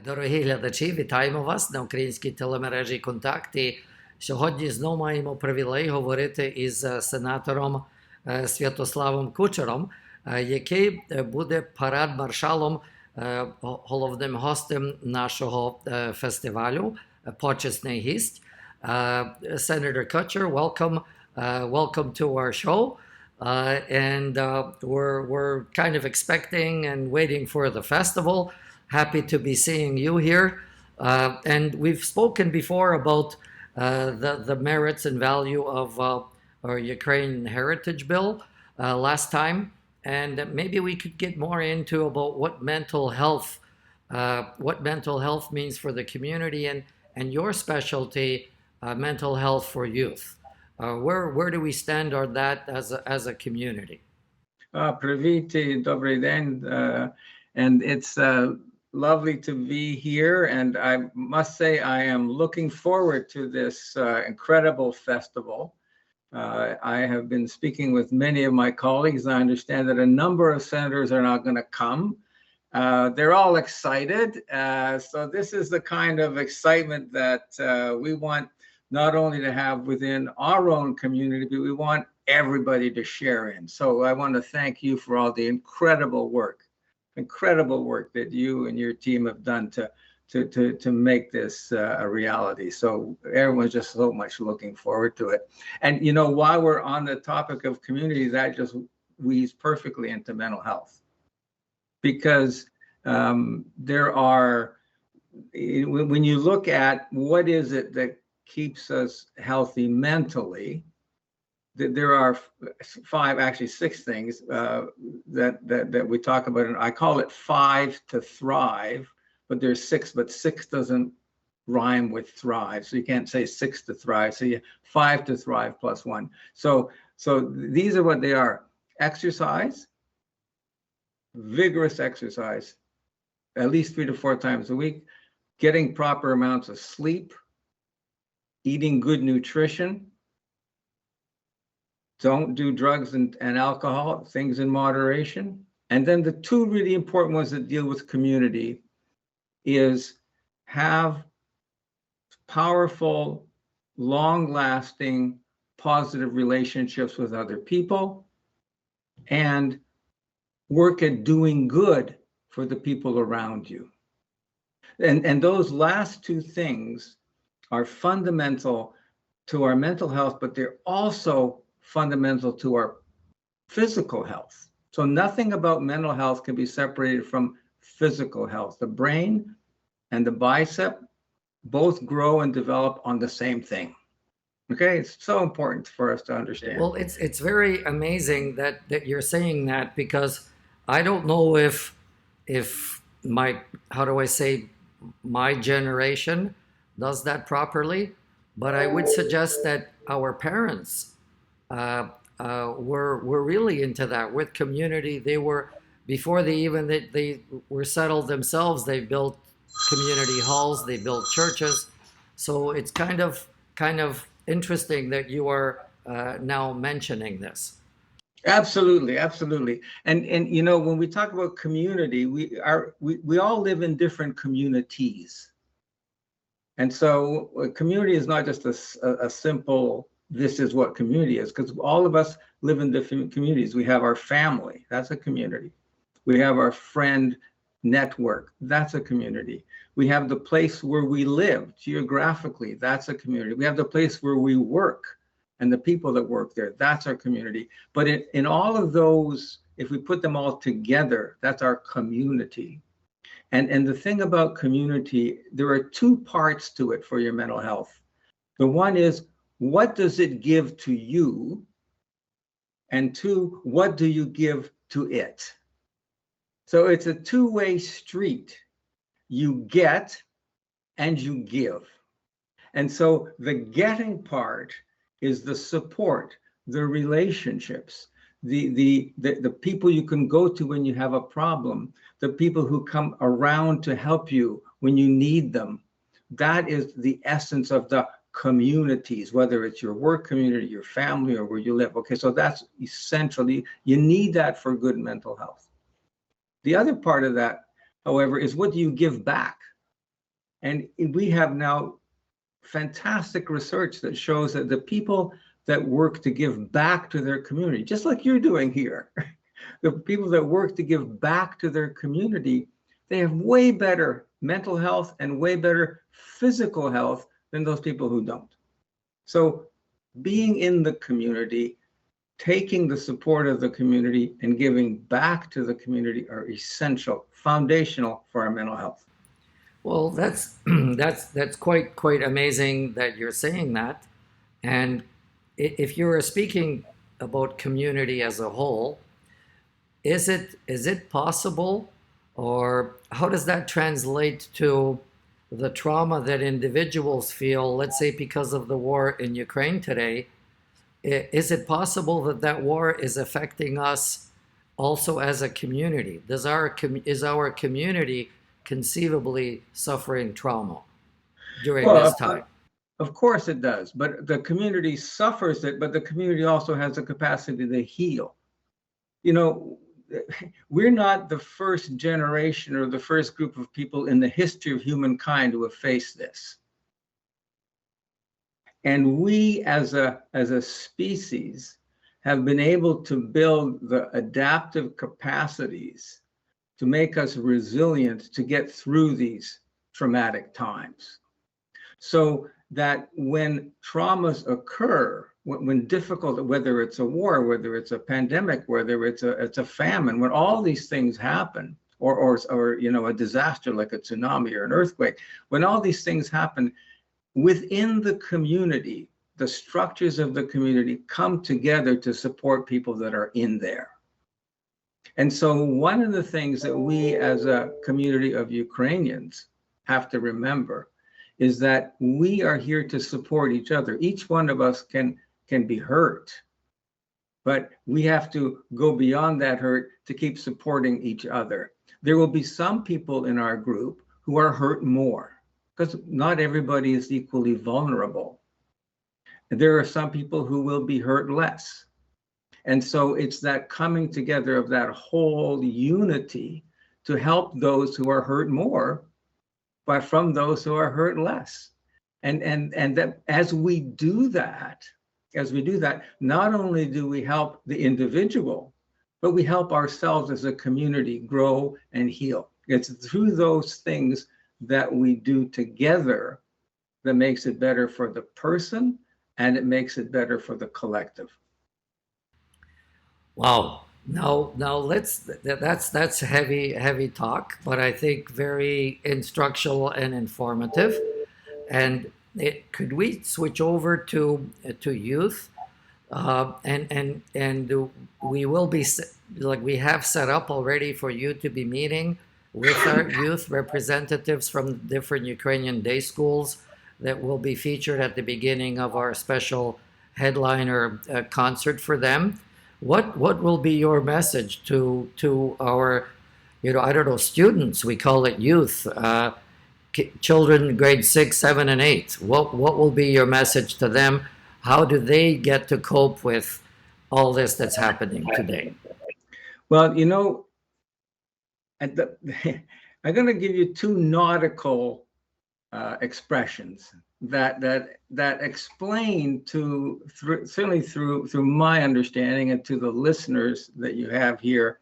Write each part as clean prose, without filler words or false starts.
Дорогі глядачі, вітаємо вас на українській телемережі «Контакт». І сьогодні знову маємо привілей говорити із сенатором Святославом Кутчером, який буде парад-маршалом, головним гостем нашого фестивалю, почесний гість. Senator Kutcher, welcome to our show. We're kind of expecting and waiting for the festival. Happy to be seeing you here. And we've spoken before about the merits and value of our Ukrainian Heritage Bill last time. And maybe we could get more into about what mental health means for the community and your specialty, mental health for youth. Where do we stand on that as a community? Привіт, добрий день. And it's lovely to be here, and I must say I am looking forward to this incredible festival. I have been speaking with many of my colleagues. I understand that a number of senators are not going to come. They're all excited. So this is the kind of excitement that we want not only to have within our own community, but we want everybody to share in. So I want to thank you for all the incredible work that you and your team have done to make this a reality. So everyone's just so much looking forward to it. And you know, while we're on the topic of community, that just weaves perfectly into mental health, because there are, when you look at what is it that keeps us healthy mentally, there are six things that we talk about, and I call it 5 to thrive, but there's 6, but 6 doesn't rhyme with thrive, so you can't say 6 to thrive. So you 5 to thrive plus 1. So these are what they are: exercise, vigorous exercise, at least 3 to 4 times a week, getting proper amounts of sleep, eating good nutrition. Don't do drugs and alcohol, things in moderation. And then the 2 really important ones that deal with community is have powerful, long-lasting, positive relationships with other people, and work at doing good for the people around you. And those last 2 things are fundamental to our mental health, but they're also fundamental to our physical health. So nothing about mental health can be separated from physical health. The brain and the bicep both grow and develop on the same thing. Okay, it's so important for us to understand. Well, it's very amazing that you're saying that, because I don't know if my, how do I say, my generation does that properly, but I would suggest that our parents were really into that with community. They were, before they were settled themselves, they built community halls, they built churches. So it's kind of interesting that you are now mentioning this. Absolutely. And you know, when we talk about community, we all live in different communities. And so community is not just a simple, this is what community is, because all of us live in different communities. We have our family, that's a community. We have our friend network, that's a community. We have the place where we live geographically, that's a community. We have the place where we work and the people that work there, that's our community. But in all of those, if we put them all together, that's our community. And the thing about community, there are 2 parts to it for your mental health. The one is, what does it give to you? And 2, what do you give to it? So it's a 2-way street. You get and you give. And so the getting part is the support, the relationships, the people you can go to when you have a problem, the people who come around to help you when you need them. That is the essence of the communities, whether it's your work community, your family, or where you live. Okay, so that's essentially, you need that for good mental health. The other part of that, however, is what do you give back? And we have now fantastic research that shows that the people that work to give back to their community, just like you're doing here, the people that work to give back to their community, they have way better mental health and way better physical health than those people who don't. So being in the community, taking the support of the community and giving back to the community are essential, foundational for our mental health. Well, that's that's quite amazing that you're saying that. And if you were speaking about community as a whole, is it possible, or how does that translate to the trauma that individuals feel, let's say because of the war in Ukraine today? Is it possible that that war is affecting us also as a community? Is our community conceivably suffering trauma during this time? Of course it does, but the community suffers it, but the community also has the capacity to heal. You know, we're not the first generation or the first group of people in the history of humankind who have faced this. And we as a species have been able to build the adaptive capacities to make us resilient to get through these traumatic times. So that when traumas occur, when difficult, whether it's a war, whether it's a pandemic, whether it's a famine, when all these things happen, or you know, a disaster like a tsunami or an earthquake, when all these things happen, within the community, the structures of the community come together to support people that are in there. And so one of the things that we as a community of Ukrainians have to remember is that we are here to support each other. Each one of us can be hurt, but we have to go beyond that hurt to keep supporting each other. There will be some people in our group who are hurt more, because not everybody is equally vulnerable. There are some people who will be hurt less. And so it's that coming together of that whole unity to help those who are hurt more, but from those who are hurt less. And that as we do that, not only do we help the individual, but we help ourselves as a community grow and heal. It's through those things that we do together that makes it better for the person, and it makes it better for the collective. Wow. Now that's heavy talk, but I think very instructional and informative. And could we switch over to youth? And we will be, like we have set up already for you to be meeting with our youth representatives from different Ukrainian day schools that will be featured at the beginning of our special headliner concert for them. What will be your message to our, you know, I don't know, students? We call it youth, children grade 6, 7, and 8. What will be your message to them? How do they get to cope with all this that's happening today? Well, you know, I'm going to give you two nautical expressions that explain certainly through my understanding and to the listeners that you have here,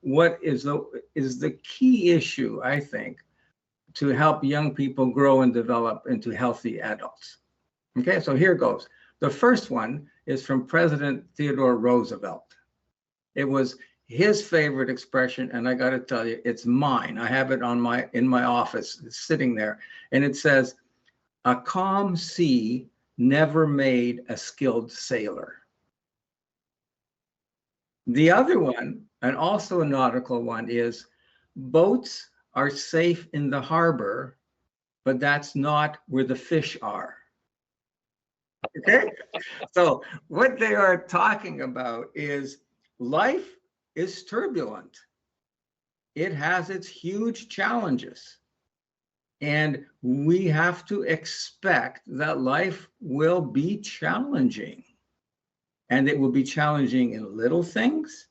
what is the key issue, I think, to help young people grow and develop into healthy adults. Okay, so here goes. The first one is from President Theodore Roosevelt. It was his favorite expression, and I got to tell you, it's mine. I have it in my office, it's sitting there, and it says, "A calm sea never made a skilled sailor." The other one, and also a nautical one, is, "Boats are safe in the harbor, but that's not where the fish are." Okay, so what they are talking about is life is turbulent. It has its huge challenges. And we have to expect that life will be challenging. And it will be challenging in little things,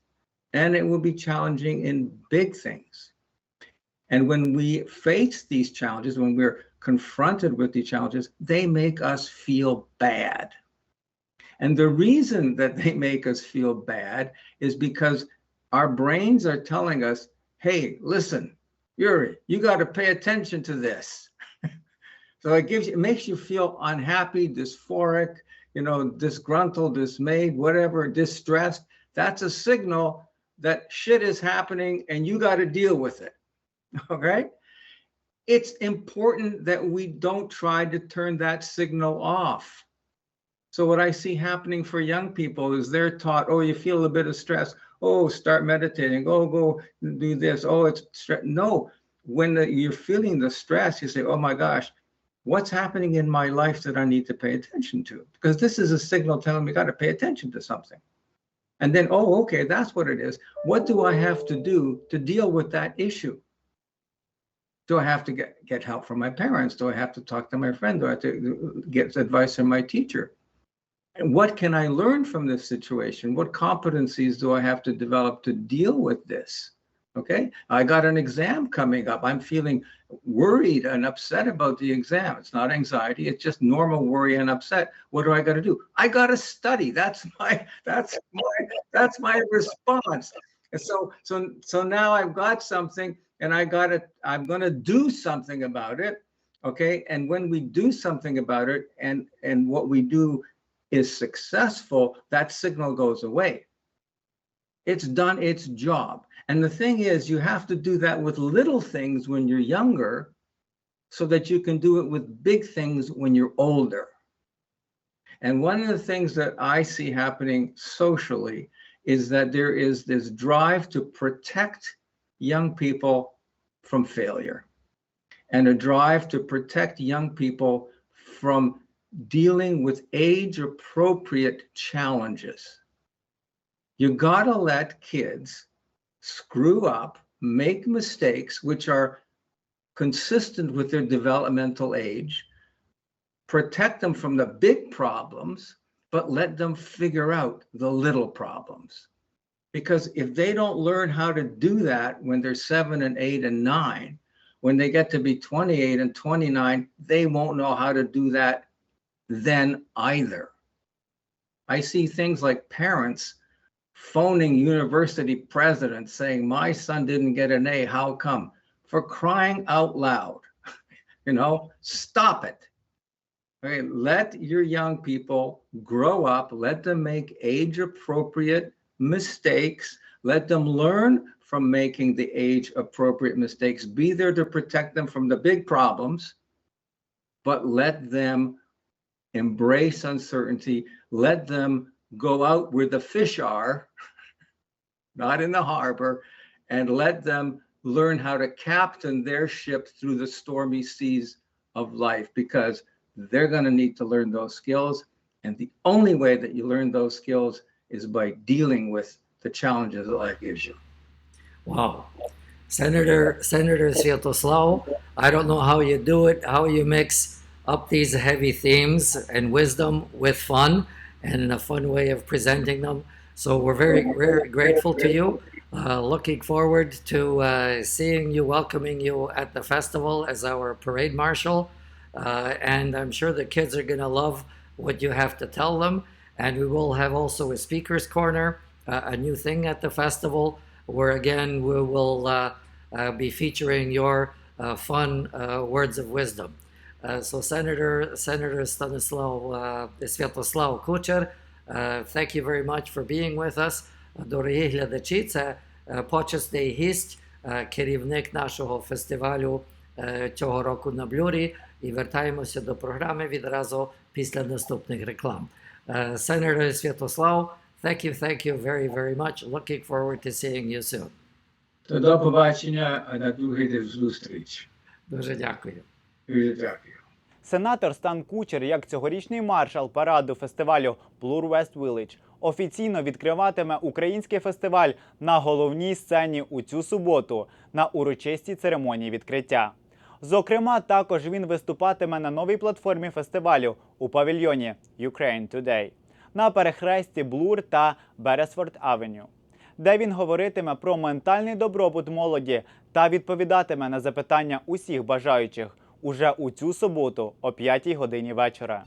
and it will be challenging in big things. And when we face these challenges, when we're confronted with these challenges, they make us feel bad. And the reason that they make us feel bad is because our brains are telling us, hey, listen, Yuri, you got to pay attention to this. So it makes you feel unhappy, dysphoric, disgruntled, dismayed, whatever, distressed. That's a signal that shit is happening and you got to deal with it. Okay? It's important that we don't try to turn that signal off. So what I see happening for young people is they're taught, oh, you feel a bit of stress. Oh, start meditating. Oh, go do this. Oh, it's stress. No, when you're feeling the stress, you say, oh my gosh, what's happening in my life that I need to pay attention to? Because this is a signal telling me I got to pay attention to something. And then, oh, okay, that's what it is. What do I have to do to deal with that issue? Do I have to get help from my parents? Do I have to talk to my friend? Do I have to get advice from my teacher? And what can I learn from this situation? What competencies do I have to develop to deal with this? Okay, I got an exam coming up. I'm feeling worried and upset about the exam. It's not anxiety, it's just normal worry and upset. What do I got to do? I got to study. That's my response. And so now I've got something and I'm going to do something about it. Okay, and when we do something about it and what we do is successful, that signal goes away. It's done its job. And the thing is, you have to do that with little things when you're younger so that you can do it with big things when you're older. And one of the things that I see happening socially is that there is this drive to protect young people from failure and a drive to protect young people from dealing with age-appropriate challenges. You gotta let kids screw up, make mistakes which are consistent with their developmental age, protect them from the big problems, but let them figure out the little problems. Because if they don't learn how to do that when they're 7 and 8 and 9, when they get to be 28 and 29, they won't know how to do that then either. I see things like parents phoning university presidents saying, my son didn't get an A, how come? For crying out loud, stop it. Okay, let your young people grow up, let them make age-appropriate mistakes, let them learn from making the age-appropriate mistakes, be there to protect them from the big problems, but let them embrace uncertainty, let them go out where the fish are, not in the harbor, and let them learn how to captain their ship through the stormy seas of life, because they're going to need to learn those skills. And the only way that you learn those skills is by dealing with the challenges that life gives you. Wow. Senator Sviatoslav, I don't know how you do it, how you mix up these heavy themes and wisdom with fun and in a fun way of presenting them. So we're very, very grateful to you. Looking forward to seeing you, welcoming you at the festival as our parade marshal. And I'm sure the kids are going to love what you have to tell them. And we will have also a speaker's corner, a new thing at the festival, where again we will be featuring your fun words of wisdom. So Senator Sviatoslav Kutcher, thank you very much for being with us. Дорогі глядачі, це почесний гість, керівник нашого фестивалю цього року на Блюрі. І вертаємося до програми відразу після наступних реклам. Senator Sviatoslav, thank you very, very much. Looking forward to seeing you soon. До побачення, на другий зустріч. Дуже дякую. Дуже дякую. Сенатор Стан Кутчер, як цьогорічний маршал параду фестивалю Blur West Village, офіційно відкриватиме український фестиваль на головній сцені у цю суботу на урочистій церемонії відкриття. Зокрема, також він виступатиме на новій платформі фестивалю у павільйоні Ukraine Today на перехресті Блур та Бересфорд Авеню. де він говоритиме про ментальний добробут молоді та відповідатиме на запитання усіх бажаючих уже у цю суботу о 5 годині вечора.